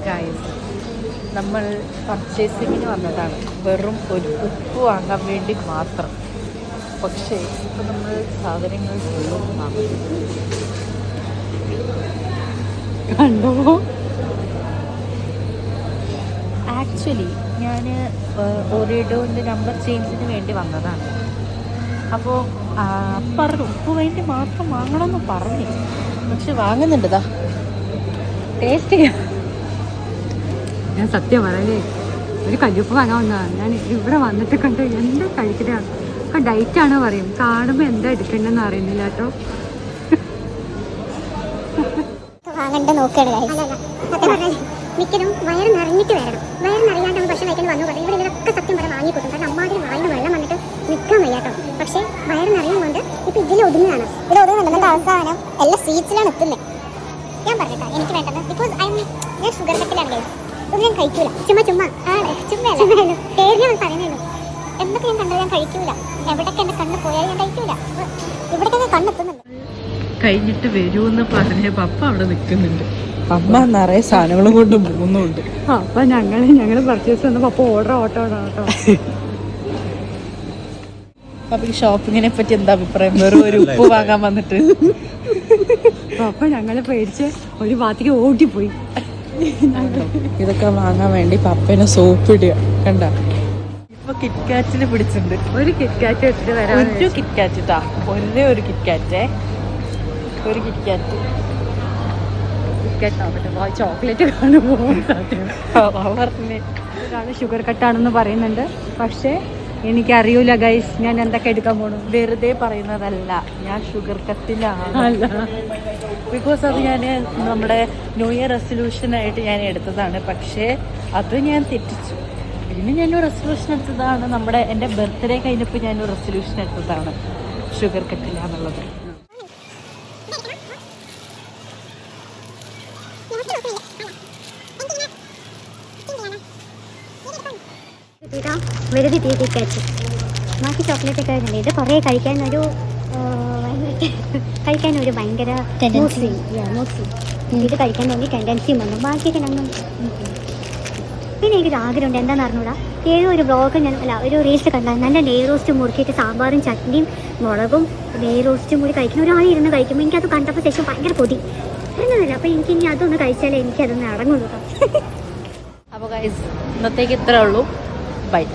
Guys, നമ്മൾ പർച്ചേസിങ്ങിന് വന്നതാണ്, വെറും ഒരു ഉപ്പ് വാങ്ങാൻ വേണ്ടി മാത്രം. പക്ഷേ ഇപ്പം നമ്മൾ സാധനങ്ങൾ ഫുള്ളും വാങ്ങും. കണ്ടോ? ആക്ച്വലി ഞാൻ ഒറിഡോൻ്റെ നമ്പർ ചേഞ്ചിന് വേണ്ടി വന്നതാണ്. അപ്പോൾ പറഞ്ഞു ഉപ്പ് വേണ്ടി മാത്രം വാങ്ങണമെന്ന് പറഞ്ഞു. പക്ഷെ വാങ്ങുന്നുണ്ടതാ, ടേസ്റ്റ് ചെയ്യാം. ഞാൻ സത്യം പറയലേ, ഒരു കല്ലുപ്പ് വാങ്ങാൻ വന്നതാണ്. ഞാൻ ഇവിടെ വന്നിട്ട് കണ്ട് എന്താ കഴിക്കുന്നതാണ്. അപ്പം ഡയറ്റാണ് പറയും, കാണുമ്പോൾ എന്താ എടുക്കേണ്ടതെന്ന് അറിയുന്നില്ല കേട്ടോ. വാങ്ങണ്ട നോക്കുകയാണ് മിക്കതും വയറ് നിറഞ്ഞിട്ട് വരണം. വയറ് നിറയാണ്ട് നമ്മൾ ഭക്ഷണം കഴിക്കാൻ വന്നു പറയും. ഇവിടെ ഇവരൊക്കെ സത്യം പറഞ്ഞാൽ വാങ്ങിക്കൂട്ടും. കാരണം അമ്മാതിരി വായിന് വെള്ളം വന്നിട്ട് നിൽക്കാൻ വയ്യാട്ടോ. പക്ഷേ വയറ് നിറയും കൊണ്ട് ഇപ്പം ഇതിൽ ഒതുങ്ങുകയാണ്. ഇവിടെ ഒതുങ്ങുന്നുണ്ട്. അവസാനം എല്ലാ സ്വീറ്റ്സിലാണ് എത്തുന്നത്. ഞാൻ പറഞ്ഞിട്ടാ എനിക്ക് വേണ്ടത് ബിക്കോസ് ഞാൻ ഷുഗർ കട്ടിലാണ് ഗൈസ്. ഇതൊന്നും ഞാൻ കഴിക്കൂല. ചുമ്മാ പേര് ഞാൻ പറയുന്നുള്ളൂ. എന്തൊക്കെ ഞാൻ കണ്ടത് ഞാൻ കഴിക്കൂല. എവിടൊക്കെ എൻ്റെ കണ്ണ് പോയാലും ഞാൻ കഴിക്കൂല. ഇവിടേക്കൊക്കെ കണ്ണെത്തുന്നുണ്ട്. കഴിഞ്ഞിട്ട് വരുമെന്ന് പറഞ്ഞ പപ്പ അവിടെ നിൽക്കുന്നുണ്ട്. അമ്മ നിറയെ സാധനങ്ങളും കൊണ്ട് പോകുന്നുണ്ട്. അപ്പം ഞങ്ങൾ പർച്ചേസ് വന്നപ്പോൾ അപ്പോൾ ഓട്ടോ കേട്ടോ. അപ്പൊ ഈ ഷോപ്പിങ്ങിനെ പറ്റി എന്താ അഭിപ്രായം? വെറും ഒരു ഉപ്പ് വാങ്ങാൻ വന്നിട്ട് അപ്പൊ ഞങ്ങള് പേടിച്ച് ഒരു ഭാഗത്തേക്ക് ഓടിപ്പോയി. ഇതൊക്കെ വാങ്ങാൻ വേണ്ടി പപ്പേനെ സോപ്പ് ഇടുക. കണ്ട, ഇപ്പൊ കിറ്റ്കാറ്റിന് പിടിച്ചിട്ടുണ്ട്. ഒരു കിറ്റ്കാറ്റ് എടുത്തിട്ട് വരാം. ഒരു കിറ്റ്കാറ്റ് ഇട്ടാ, ഒരേ ഒരു കിറ്റ്കാറ്റേ, ഒരു കിറ്റ്കാറ്റ്. ചോക്ലേറ്റ് കാണുമ്പോൾ പറഞ്ഞേ ഒരാൾ ഷുഗർ കട്ടാണെന്ന് പറയുന്നുണ്ട്. പക്ഷേ എനിക്കറിയൂല ഗൈസ്, ഞാൻ എന്തൊക്കെ എടുക്കാൻ പോണു. വെറുതെ പറയുന്നതല്ല, ഞാൻ ഷുഗർ കട്ടിലാണ്. ബിക്കോസ് അത് ഞാൻ നമ്മുടെ ന്യൂ ഇയർ റെസൊല്യൂഷനായിട്ട് ഞാൻ എടുത്തതാണ്. പക്ഷേ അത് ഞാൻ തെറ്റിച്ചു. പിന്നെ ഞാനൊരു റെസൊല്യൂഷൻ എടുത്തതാണ്, നമ്മുടെ എൻ്റെ ബർത്ത്ഡേ കഴിഞ്ഞപ്പോൾ ഞാനൊരു റെസൊല്യൂഷൻ എടുത്തതാണ് ഷുഗർ കട്ടില്ല എന്നുള്ളത്. വെറുതെ കിറ്റ്കാറ്റ് ബാക്കി ചോക്ലേറ്റ് ഒക്കെ ആയിരുന്നില്ല. ഇത് കുറേ കഴിക്കാനൊരു ഭയങ്കര ടെൻഡൻസി. ഇത് കഴിക്കാൻ വേണ്ടി ടെൻഡൻസിയും വന്നു. ബാക്കിയൊക്കെ ഞങ്ങൾ പിന്നെ എനിക്കൊരു ആഗ്രഹമുണ്ട്, എന്താണെന്ന് അറിഞ്ഞൂടാ. ഒരു വ്ളോഗ് ഒരു റീൽസ് കണ്ടാൽ നല്ല നെയ് റോസ്റ്റ് മുറുക്കിയിട്ട് സാമ്പാറും ചട്നിയും മുളകും നെയ് റോസ്റ്റും കൂടി കഴിക്കുന്ന ഒരാളിരുന്ന് കഴിക്കുമ്പോൾ എനിക്കത് കണ്ടപ്പോൾ ശേഷം ഭയങ്കര കൊതി ഇറങ്ങുന്നില്ല. അപ്പോൾ എനിക്ക് ഇനി അതൊന്ന് കഴിച്ചാലേ എനിക്കതൊന്ന് അടങ്ങുള്ളൂ. അപ്പോൾ ഗൈസ്, ഇന്നത്തേക്ക് ഇത്രേ ഉള്ളൂ. ബൈ.